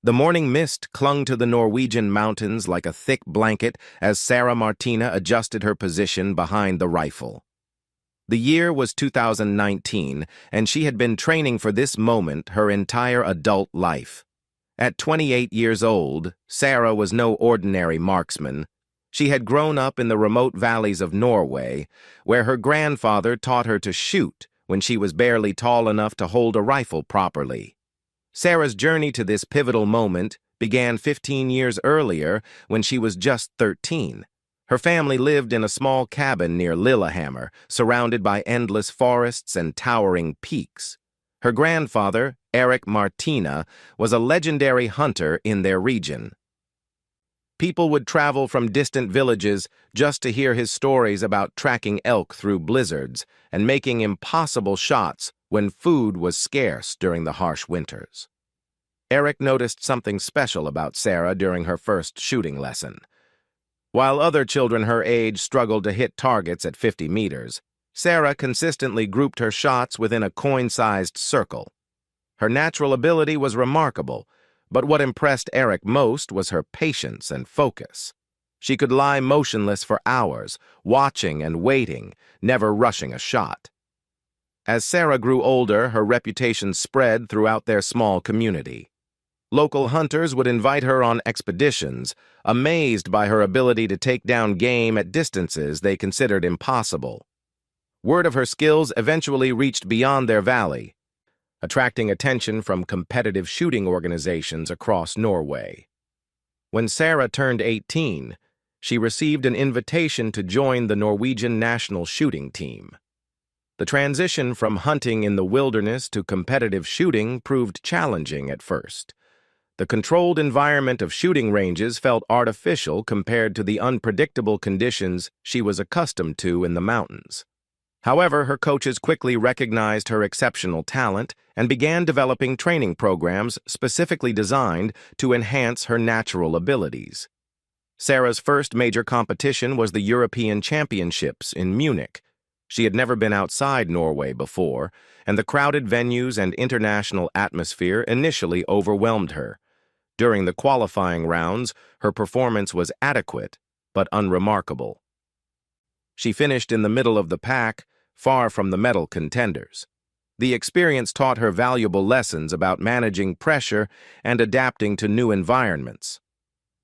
The morning mist clung to the Norwegian mountains like a thick blanket as Sara Martina adjusted her position behind the rifle. The year was 2019, and she had been training for this moment her entire adult life. At 28 years old, Sara was no ordinary marksman. She had grown up in the remote valleys of Norway, where her grandfather taught her to shoot when she was barely tall enough to hold a rifle properly. Sara's journey to this pivotal moment began 15 years earlier when she was just 13. Her family lived in a small cabin near Lillehammer, surrounded by endless forests and towering peaks. Her grandfather, Sara Martina, was a legendary hunter in their region. People would travel from distant villages just to hear his stories about tracking elk through blizzards and making impossible shots when food was scarce during the harsh winters. Eric noticed something special about Sara during her first shooting lesson. While other children her age struggled to hit targets at 50 meters, Sara consistently grouped her shots within a coin-sized circle. Her natural ability was remarkable, but what impressed Eric most was her patience and focus. She could lie motionless for hours, watching and waiting, never rushing a shot. As Sara grew older, her reputation spread throughout their small community. Local hunters would invite her on expeditions, amazed by her ability to take down game at distances they considered impossible. Word of her skills eventually reached beyond their valley, attracting attention from competitive shooting organizations across Norway. When Sara turned 18, she received an invitation to join the Norwegian national shooting team. The transition from hunting in the wilderness to competitive shooting proved challenging at first. The controlled environment of shooting ranges felt artificial compared to the unpredictable conditions she was accustomed to in the mountains. However, her coaches quickly recognized her exceptional talent and began developing training programs specifically designed to enhance her natural abilities. Sara's first major competition was the European Championships in Munich. She had never been outside Norway before, and the crowded venues and international atmosphere initially overwhelmed her. During the qualifying rounds, her performance was adequate, but unremarkable. She finished in the middle of the pack, far from the medal contenders. The experience taught her valuable lessons about managing pressure and adapting to new environments.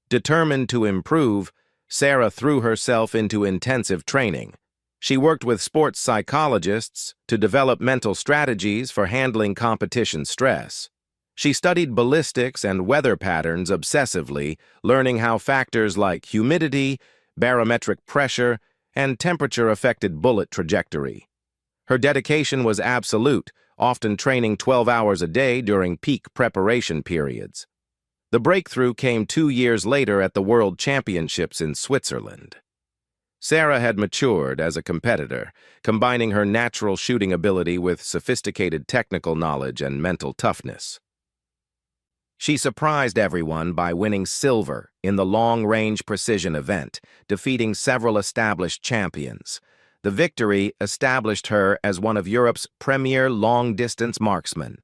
Determined to improve, Sara threw herself into intensive training. She worked with sports psychologists to develop mental strategies for handling competition stress. She studied ballistics and weather patterns obsessively, learning how factors like humidity, barometric pressure, and temperature affected bullet trajectory. Her dedication was absolute, often training 12 hours a day during peak preparation periods. The breakthrough came 2 years later at the World Championships in Switzerland. Sara had matured as a competitor, combining her natural shooting ability with sophisticated technical knowledge and mental toughness. She surprised everyone by winning silver in the long-range precision event, defeating several established champions. The victory established her as one of Europe's premier long-distance marksmen.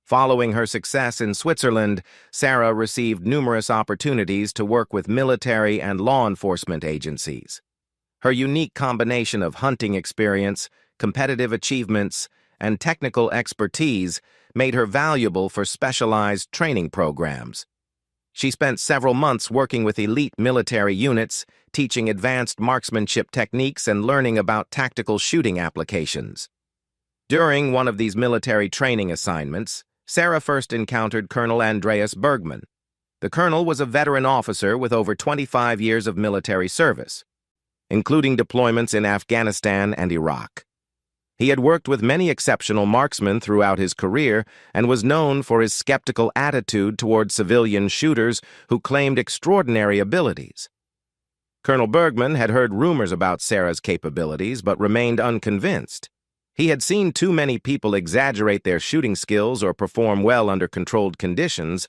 Following her success in Switzerland, Sara received numerous opportunities to work with military and law enforcement agencies. Her unique combination of hunting experience, competitive achievements, and technical expertise made her valuable for specialized training programs. She spent several months working with elite military units, teaching advanced marksmanship techniques and learning about tactical shooting applications. During one of these military training assignments, Sara first encountered Colonel Andreas Bergman. The colonel was a veteran officer with over 25 years of military service, including deployments in Afghanistan and Iraq. He had worked with many exceptional marksmen throughout his career and was known for his skeptical attitude toward civilian shooters who claimed extraordinary abilities. Colonel Bergman had heard rumors about Sara's capabilities but remained unconvinced. He had seen too many people exaggerate their shooting skills or perform well under controlled conditions,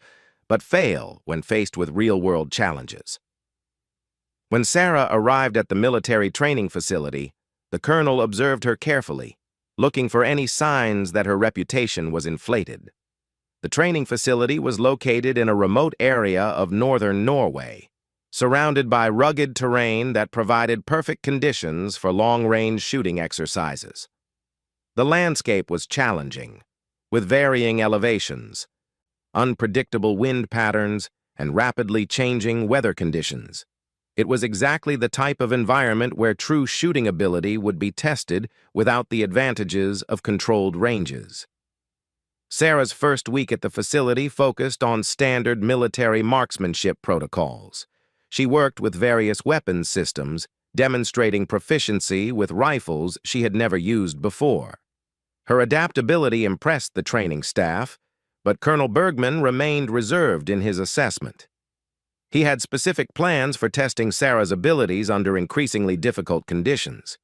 but fail when faced with real-world challenges. When Sara arrived at the military training facility, the colonel observed her carefully, looking for any signs that her reputation was inflated. The training facility was located in a remote area of northern Norway, surrounded by rugged terrain that provided perfect conditions for long-range shooting exercises. The landscape was challenging, with varying elevations, unpredictable wind patterns, and rapidly changing weather conditions. It was exactly the type of environment where true shooting ability would be tested without the advantages of controlled ranges. Sara's first week at the facility focused on standard military marksmanship protocols. She worked with various weapons systems, demonstrating proficiency with rifles she had never used before. Her adaptability impressed the training staff, but Colonel Bergman remained reserved in his assessment. He had specific plans for testing Sara's abilities under increasingly difficult conditions.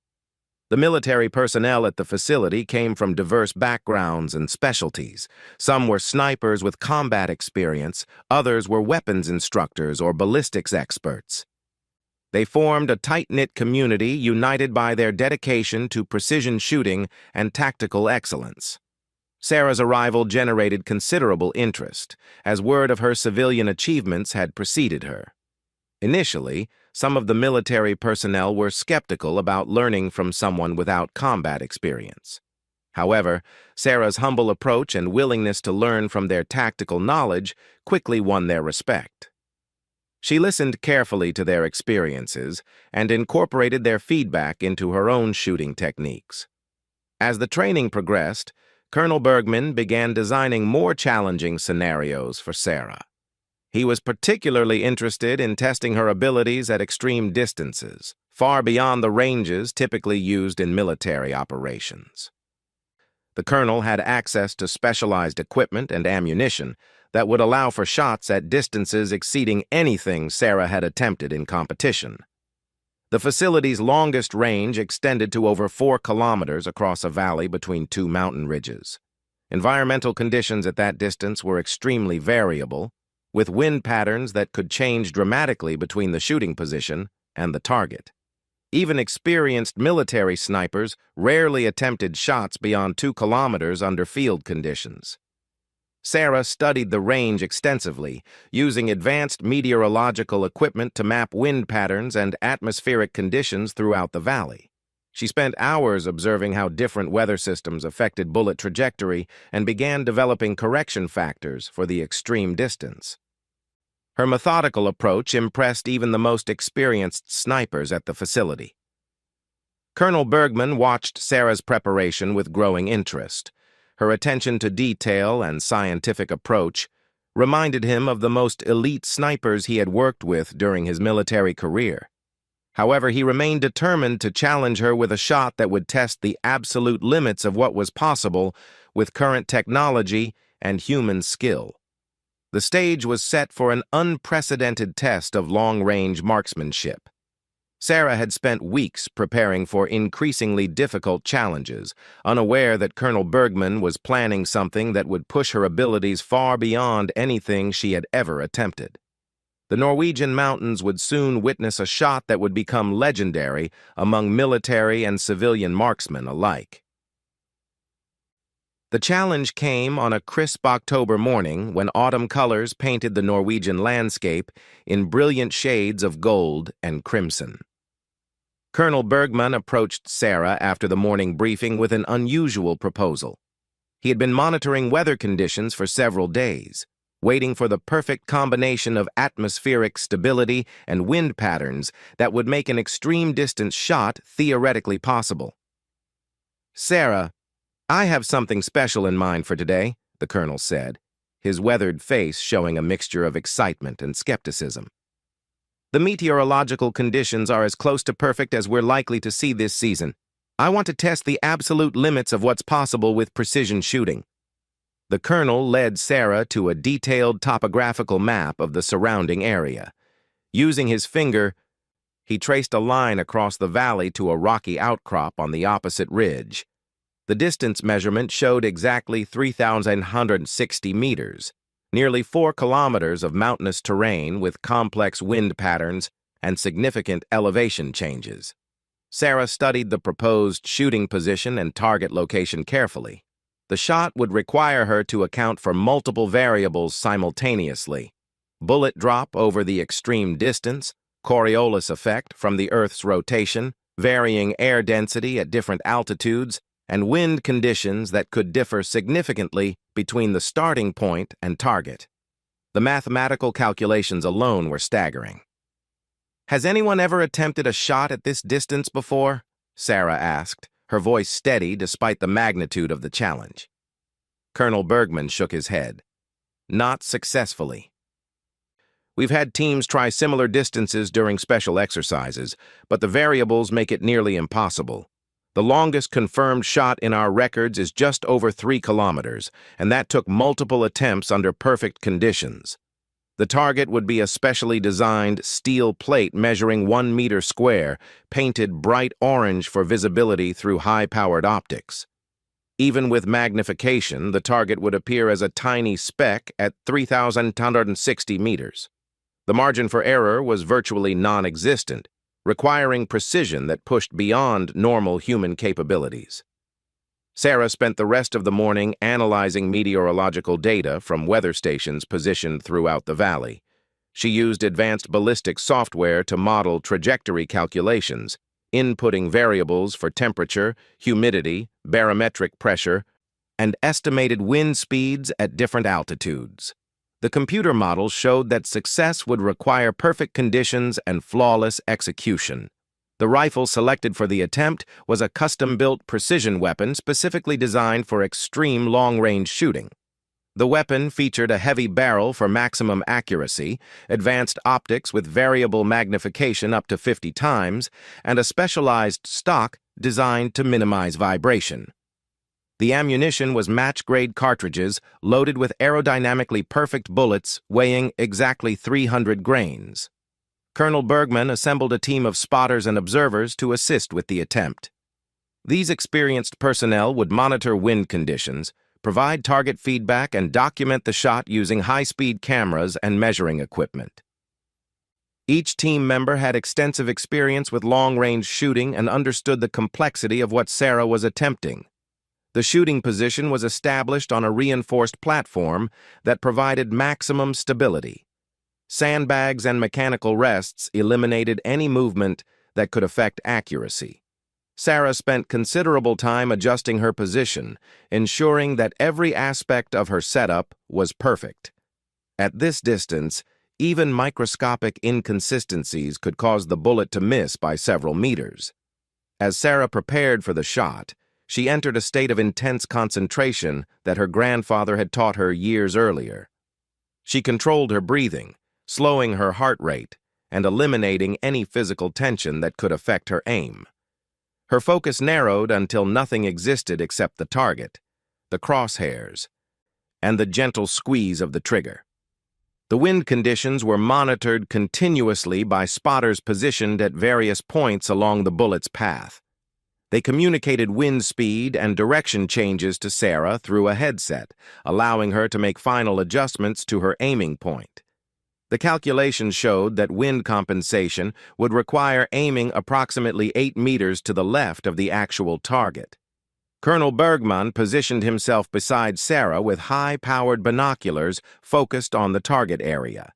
The military personnel at the facility came from diverse backgrounds and specialties. Some were snipers with combat experience, others were weapons instructors or ballistics experts. They formed a tight-knit community united by their dedication to precision shooting and tactical excellence. Sara's arrival generated considerable interest, as word of her civilian achievements had preceded her. Initially, some of the military personnel were skeptical about learning from someone without combat experience. However, Sara's humble approach and willingness to learn from their tactical knowledge quickly won their respect. She listened carefully to their experiences and incorporated their feedback into her own shooting techniques. As the training progressed, Colonel Bergman began designing more challenging scenarios for Sara. He was particularly interested in testing her abilities at extreme distances, far beyond the ranges typically used in military operations. The colonel had access to specialized equipment and ammunition that would allow for shots at distances exceeding anything Sara had attempted in competition. The facility's longest range extended to over 4 kilometers across a valley between 2 mountain ridges. Environmental conditions at that distance were extremely variable, with wind patterns that could change dramatically between the shooting position and the target. Even experienced military snipers rarely attempted shots beyond 2 kilometers under field conditions. Sara studied the range extensively, using advanced meteorological equipment to map wind patterns and atmospheric conditions throughout the valley. She spent hours observing how different weather systems affected bullet trajectory and began developing correction factors for the extreme distance. Her methodical approach impressed even the most experienced snipers at the facility. Colonel Bergman watched Sara's preparation with growing interest. Her attention to detail and scientific approach reminded him of the most elite snipers he had worked with during his military career. However, he remained determined to challenge her with a shot that would test the absolute limits of what was possible with current technology and human skill. The stage was set for an unprecedented test of long-range marksmanship. Sara had spent weeks preparing for increasingly difficult challenges, unaware that Colonel Bergman was planning something that would push her abilities far beyond anything she had ever attempted. The Norwegian mountains would soon witness a shot that would become legendary among military and civilian marksmen alike. The challenge came on a crisp October morning when autumn colors painted the Norwegian landscape in brilliant shades of gold and crimson. Colonel Bergman approached Sara after the morning briefing with an unusual proposal. He had been monitoring weather conditions for several days, waiting for the perfect combination of atmospheric stability and wind patterns that would make an extreme distance shot theoretically possible. "Sara, I have something special in mind for today," the colonel said, his weathered face showing a mixture of excitement and skepticism. "The meteorological conditions are as close to perfect as we're likely to see this season. I want to test the absolute limits of what's possible with precision shooting." The colonel led Sara to a detailed topographical map of the surrounding area. Using his finger, he traced a line across the valley to a rocky outcrop on the opposite ridge. The distance measurement showed exactly 3,160 meters, nearly 4 kilometers of mountainous terrain with complex wind patterns and significant elevation changes. Sara studied the proposed shooting position and target location carefully. The shot would require her to account for multiple variables simultaneously: bullet drop over the extreme distance, Coriolis effect from the Earth's rotation, varying air density at different altitudes, and wind conditions that could differ significantly between the starting point and target. The mathematical calculations alone were staggering. "Has anyone ever attempted a shot at this distance before?" Sara asked, her voice steady despite the magnitude of the challenge. Colonel Bergman shook his head. "Not successfully. We've had teams try similar distances during special exercises, but the variables make it nearly impossible. The longest confirmed shot in our records is just over 3 kilometers, and that took multiple attempts under perfect conditions. The target would be a specially designed steel plate measuring 1 meter square, painted bright orange for visibility through high-powered optics. Even with magnification, the target would appear as a tiny speck at 3,260 meters. The margin for error was virtually non-existent, requiring precision that pushed beyond normal human capabilities. Sara spent the rest of the morning analyzing meteorological data from weather stations positioned throughout the valley. She used advanced ballistic software to model trajectory calculations, inputting variables for temperature, humidity, barometric pressure, and estimated wind speeds at different altitudes. The computer model showed that success would require perfect conditions and flawless execution. The rifle selected for the attempt was a custom-built precision weapon specifically designed for extreme long-range shooting. The weapon featured a heavy barrel for maximum accuracy, advanced optics with variable magnification up to 50 times, and a specialized stock designed to minimize vibration. The ammunition was match-grade cartridges loaded with aerodynamically perfect bullets weighing exactly 300 grains. Colonel Bergman assembled a team of spotters and observers to assist with the attempt. These experienced personnel would monitor wind conditions, provide target feedback, and document the shot using high-speed cameras and measuring equipment. Each team member had extensive experience with long-range shooting and understood the complexity of what Sara was attempting. The shooting position was established on a reinforced platform that provided maximum stability. Sandbags and mechanical rests eliminated any movement that could affect accuracy. Sara spent considerable time adjusting her position, ensuring that every aspect of her setup was perfect. At this distance, even microscopic inconsistencies could cause the bullet to miss by several meters. As Sara prepared for the shot, she entered a state of intense concentration that her grandfather had taught her years earlier. She controlled her breathing, slowing her heart rate, and eliminating any physical tension that could affect her aim. Her focus narrowed until nothing existed except the target, the crosshairs, and the gentle squeeze of the trigger. The wind conditions were monitored continuously by spotters positioned at various points along the bullet's path. They communicated wind speed and direction changes to Sara through a headset, allowing her to make final adjustments to her aiming point. The calculations showed that wind compensation would require aiming approximately 8 meters to the left of the actual target. Colonel Bergman positioned himself beside Sara with high-powered binoculars focused on the target area.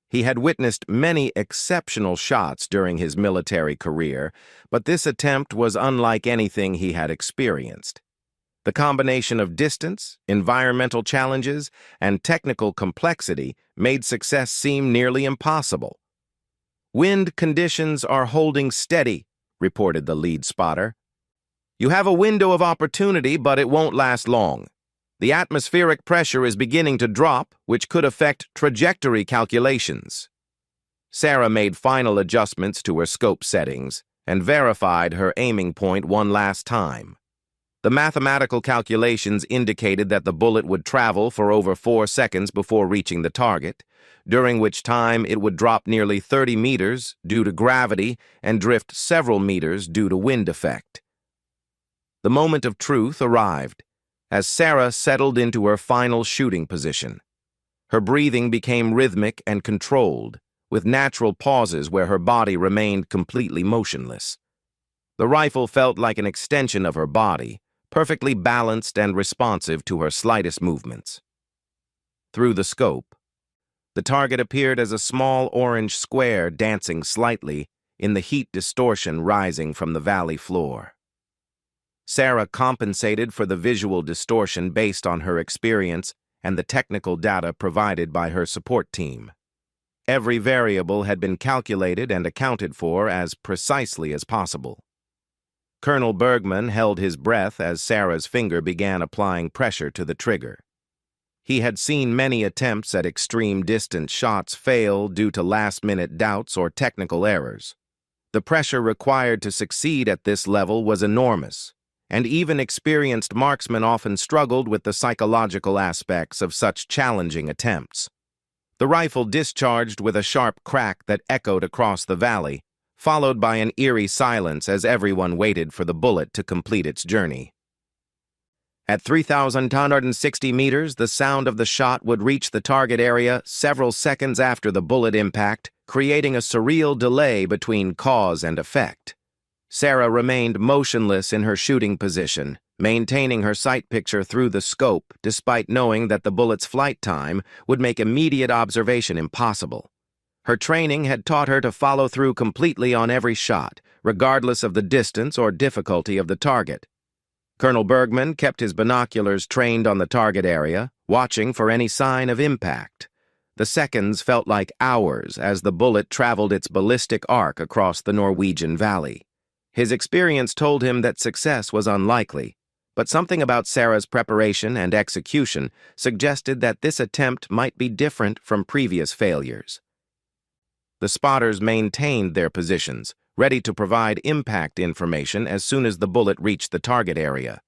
He had witnessed many exceptional shots during his military career, but this attempt was unlike anything he had experienced. The combination of distance, environmental challenges, and technical complexity made success seem nearly impossible. "Wind conditions are holding steady," reported the lead spotter. "You have a window of opportunity, but it won't last long. The atmospheric pressure is beginning to drop, which could affect trajectory calculations." Sara made final adjustments to her scope settings and verified her aiming point one last time. The mathematical calculations indicated that the bullet would travel for over 4 seconds before reaching the target, during which time it would drop nearly 30 meters due to gravity and drift several meters due to wind effect. The moment of truth arrived as Sara settled into her final shooting position. Her breathing became rhythmic and controlled, with natural pauses where her body remained completely motionless. The rifle felt like an extension of her body, perfectly balanced and responsive to her slightest movements. Through the scope, the target appeared as a small orange square dancing slightly in the heat distortion rising from the valley floor. Sara compensated for the visual distortion based on her experience and the technical data provided by her support team. Every variable had been calculated and accounted for as precisely as possible. Colonel Bergman held his breath as Sara's finger began applying pressure to the trigger. He had seen many attempts at extreme distance shots fail due to last-minute doubts or technical errors. The pressure required to succeed at this level was enormous, and even experienced marksmen often struggled with the psychological aspects of such challenging attempts. The rifle discharged with a sharp crack that echoed across the valley, followed by an eerie silence as everyone waited for the bullet to complete its journey. At 3,260 meters, the sound of the shot would reach the target area several seconds after the bullet impact, creating a surreal delay between cause and effect. Sara remained motionless in her shooting position, maintaining her sight picture through the scope despite knowing that the bullet's flight time would make immediate observation impossible. Her training had taught her to follow through completely on every shot, regardless of the distance or difficulty of the target. Colonel Bergman kept his binoculars trained on the target area, watching for any sign of impact. The seconds felt like hours as the bullet traveled its ballistic arc across the Norwegian valley. His experience told him that success was unlikely, but something about Sara's preparation and execution suggested that this attempt might be different from previous failures. The spotters maintained their positions, ready to provide impact information as soon as the bullet reached the target area.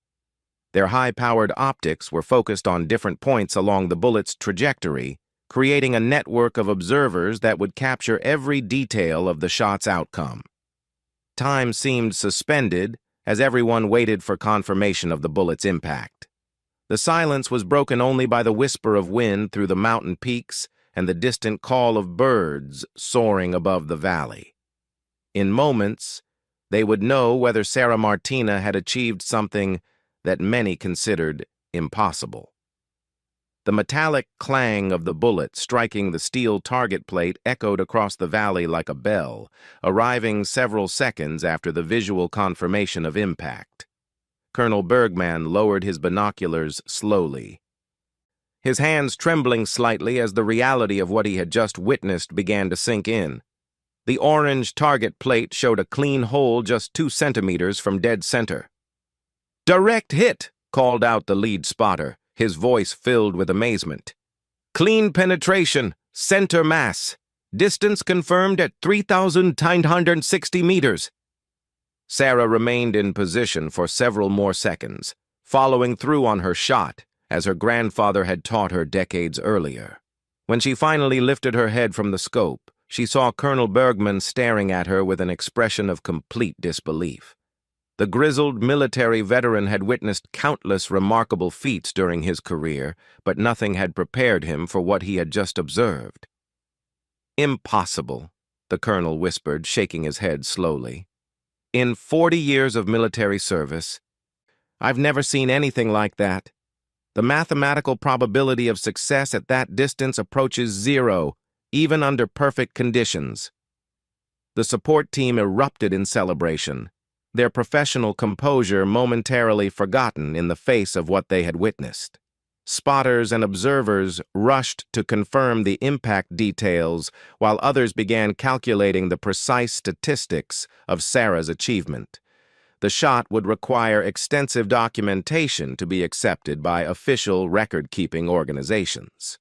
Their high-powered optics were focused on different points along the bullet's trajectory, creating a network of observers that would capture every detail of the shot's outcome. Time seemed suspended as everyone waited for confirmation of the bullet's impact. The silence was broken only by the whisper of wind through the mountain peaks and the distant call of birds soaring above the valley. In moments, they would know whether Sara Martina had achieved something that many considered impossible. The metallic clang of the bullet striking the steel target plate echoed across the valley like a bell, arriving several seconds after the visual confirmation of impact. Colonel Bergman lowered his binoculars slowly, his hands trembling slightly as the reality of what he had just witnessed began to sink in. The orange target plate showed a clean hole just 2 centimeters from dead center. "Direct hit!" called out the lead spotter, his voice filled with amazement. "Clean penetration, center mass. Distance confirmed at 3,960 meters. Sara remained in position for several more seconds, following through on her shot, as her grandfather had taught her decades earlier. When she finally lifted her head from the scope, she saw Colonel Bergman staring at her with an expression of complete disbelief. The grizzled military veteran had witnessed countless remarkable feats during his career, but nothing had prepared him for what he had just observed. "Impossible," the colonel whispered, shaking his head slowly. "In 40 years of military service, I've never seen anything like that. The mathematical probability of success at that distance approaches 0, even under perfect conditions." The support team erupted in celebration, their professional composure momentarily forgotten in the face of what they had witnessed. Spotters and observers rushed to confirm the impact details, while others began calculating the precise statistics of Sara's achievement. The shot would require extensive documentation to be accepted by official record-keeping organizations.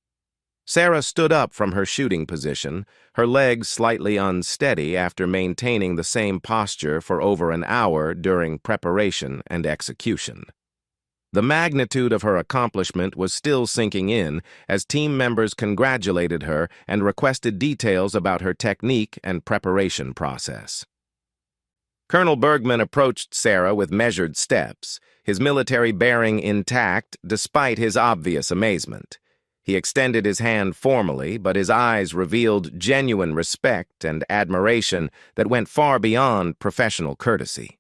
Sara stood up from her shooting position, her legs slightly unsteady after maintaining the same posture for over an hour during preparation and execution. The magnitude of her accomplishment was still sinking in as team members congratulated her and requested details about her technique and preparation process. Colonel Bergman approached Sara with measured steps, his military bearing intact despite his obvious amazement. He extended his hand formally, but his eyes revealed genuine respect and admiration that went far beyond professional courtesy.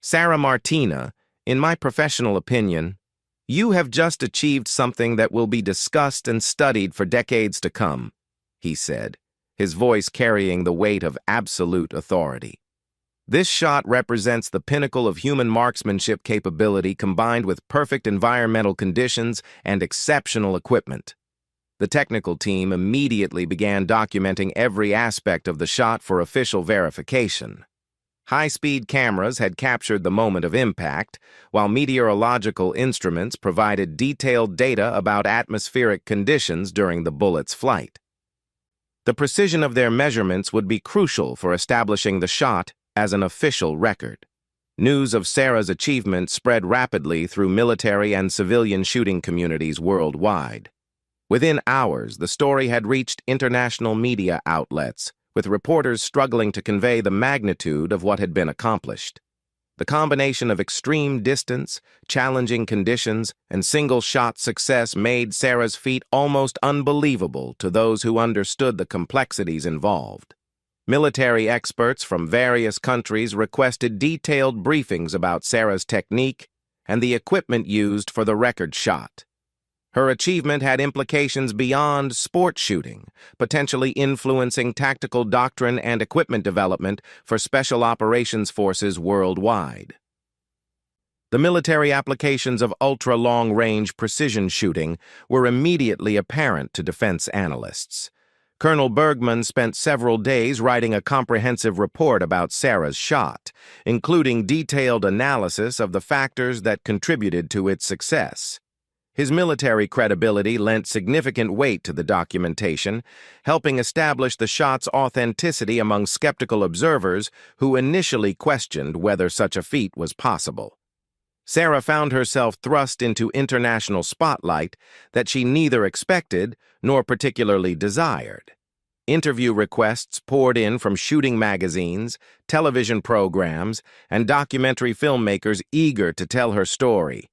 Sara Martina, In my professional opinion, you have just achieved something that will be discussed and studied for decades to come, he said, his voice carrying the weight of absolute authority. This shot represents the pinnacle of human marksmanship capability combined with perfect environmental conditions and exceptional equipment. The technical team immediately began documenting every aspect of the shot for official verification. High-speed cameras had captured the moment of impact, while meteorological instruments provided detailed data about atmospheric conditions during the bullet's flight. The precision of their measurements would be crucial for establishing the shot as an official record. News of Sara's achievement spread rapidly through military and civilian shooting communities worldwide. Within hours, the story had reached international media outlets, with reporters struggling to convey the magnitude of what had been accomplished. The combination of extreme distance, challenging conditions, and single-shot success made Sara's feat almost unbelievable to those who understood the complexities involved. Military experts from various countries requested detailed briefings about Sara's technique and the equipment used for the record shot. Her achievement had implications beyond sport shooting, potentially influencing tactical doctrine and equipment development for special operations forces worldwide. The military applications of ultra-long-range precision shooting were immediately apparent to defense analysts. Colonel Bergman spent several days writing a comprehensive report about Sara's shot, including detailed analysis of the factors that contributed to its success. His military credibility lent significant weight to the documentation, helping establish the shot's authenticity among skeptical observers who initially questioned whether such a feat was possible. Sara found herself thrust into international spotlight that she neither expected nor particularly desired. Interview requests poured in from shooting magazines, television programs, and documentary filmmakers eager to tell her story.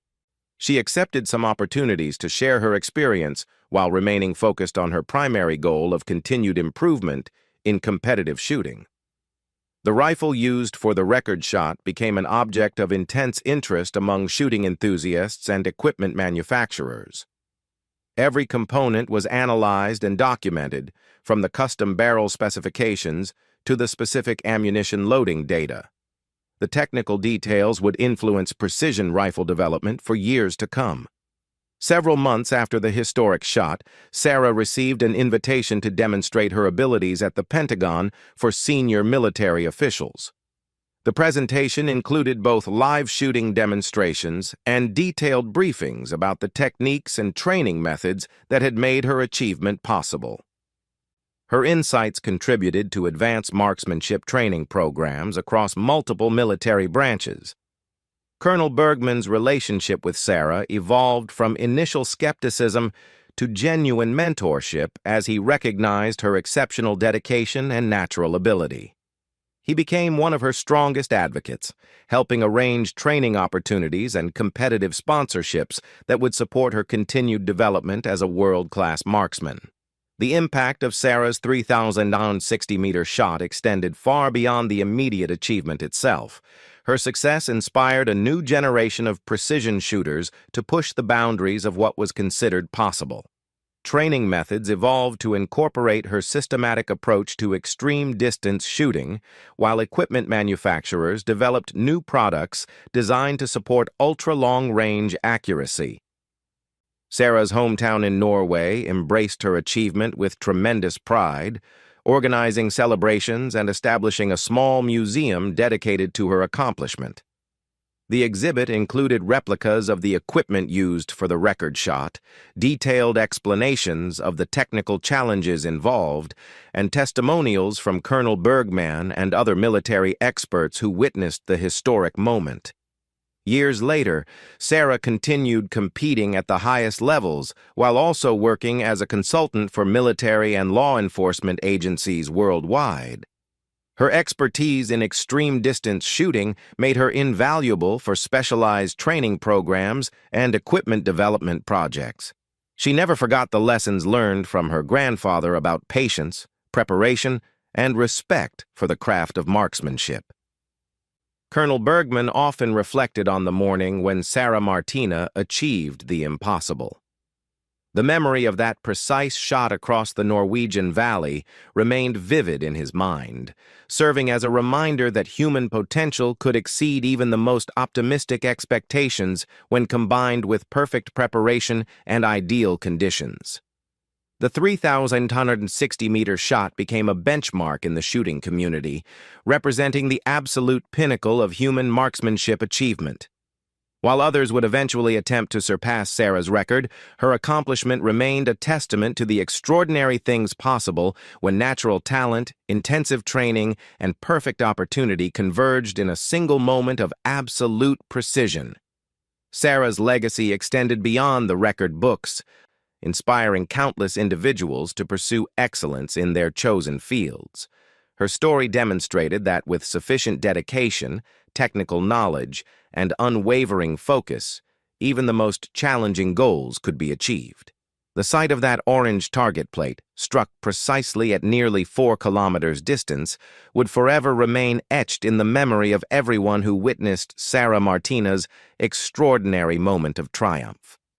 She accepted some opportunities to share her experience while remaining focused on her primary goal of continued improvement in competitive shooting. The rifle used for the record shot became an object of intense interest among shooting enthusiasts and equipment manufacturers. Every component was analyzed and documented, from the custom barrel specifications to the specific ammunition loading data. The technical details would influence precision rifle development for years to come. Several months after the historic shot, Sara received an invitation to demonstrate her abilities at the Pentagon for senior military officials. The presentation included both live shooting demonstrations and detailed briefings about the techniques and training methods that had made her achievement possible. Her insights contributed to advanced marksmanship training programs across multiple military branches. Colonel Bergman's relationship with Sara evolved from initial skepticism to genuine mentorship as he recognized her exceptional dedication and natural ability. He became one of her strongest advocates, helping arrange training opportunities and competitive sponsorships that would support her continued development as a world-class marksman. The impact of Sara's 3,060-meter shot extended far beyond the immediate achievement itself. Her success inspired a new generation of precision shooters to push the boundaries of what was considered possible. Training methods evolved to incorporate her systematic approach to extreme distance shooting, while equipment manufacturers developed new products designed to support ultra-long-range accuracy. Sara's hometown in Norway embraced her achievement with tremendous pride, organizing celebrations and establishing a small museum dedicated to her accomplishment. The exhibit included replicas of the equipment used for the record shot, detailed explanations of the technical challenges involved, and testimonials from Colonel Bergman and other military experts who witnessed the historic moment. Years later, Sara continued competing at the highest levels while also working as a consultant for military and law enforcement agencies worldwide. Her expertise in extreme distance shooting made her invaluable for specialized training programs and equipment development projects. She never forgot the lessons learned from her grandfather about patience, preparation, and respect for the craft of marksmanship. Colonel Bergman often reflected on the morning when Sara Martina achieved the impossible. The memory of that precise shot across the Norwegian valley remained vivid in his mind, serving as a reminder that human potential could exceed even the most optimistic expectations when combined with perfect preparation and ideal conditions. The 3,160-meter shot became a benchmark in the shooting community, representing the absolute pinnacle of human marksmanship achievement. While others would eventually attempt to surpass Sara's record, her accomplishment remained a testament to the extraordinary things possible when natural talent, intensive training, and perfect opportunity converged in a single moment of absolute precision. Sara's legacy extended beyond the record books, inspiring countless individuals to pursue excellence in their chosen fields. Her story demonstrated that with sufficient dedication, technical knowledge, and unwavering focus, even the most challenging goals could be achieved. The sight of that orange target plate, struck precisely at nearly 4 kilometers distance, would forever remain etched in the memory of everyone who witnessed Sara Martina's extraordinary moment of triumph.